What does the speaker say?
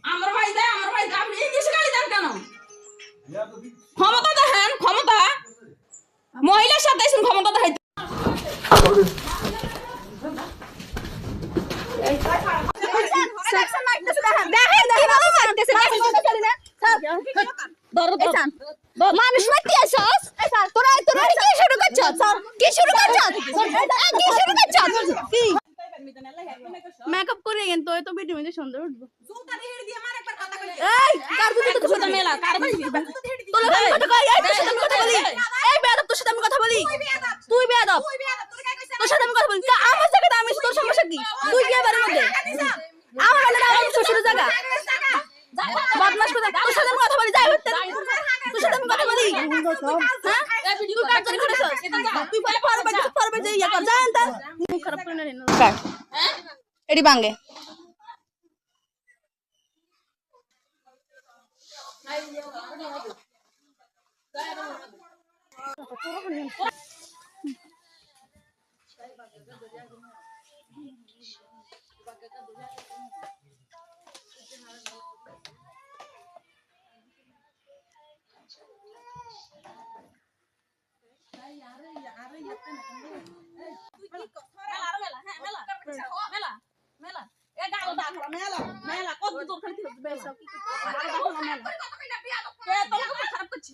আমার ভাই দেয় আপনি ইংলিশ গালি দেন কেন? ক্ষমতা দেখেন, ক্ষমতা মহিলার সাথে এসে ক্ষমতা দেখাইতে মানুষ মারতে আসছস তোরা তোরা কি শুরু করছস কি শুরু করছস কি শুরু করছস কি মেকআপ করে গেন তো তো ভিডিও মধ্যে সুন্দর উঠবো জুতা দিয়ে দিয়ে মার একবার কথা কই এই কার জুতা তো জুতা মেলা কার ভাই তোলা কথা কই এই তোর সাথে আমি কথা বলি এই বেয়াদব তোর সাথে আমি কথা বলি তুই বেয়াদব তোর সাথে আমি কথা বলি আমার জায়গা আমি তোর সমস্যা কি তুই কি বাড়ির মধ্যে আমার মানে আমার শ্বশুরের জায়গা বদমাশ কথা তোর সাথে আমি কথা বলি যাই হতে তোর সাথে আমি কথা বলি হ্যাঁ তুই কার জন্য করেছস তুই পরে যে ইয়া কর জান তা মুখ খারাপ করে না হ্যাঁ এডি বাঙ্গে খারাপ করছে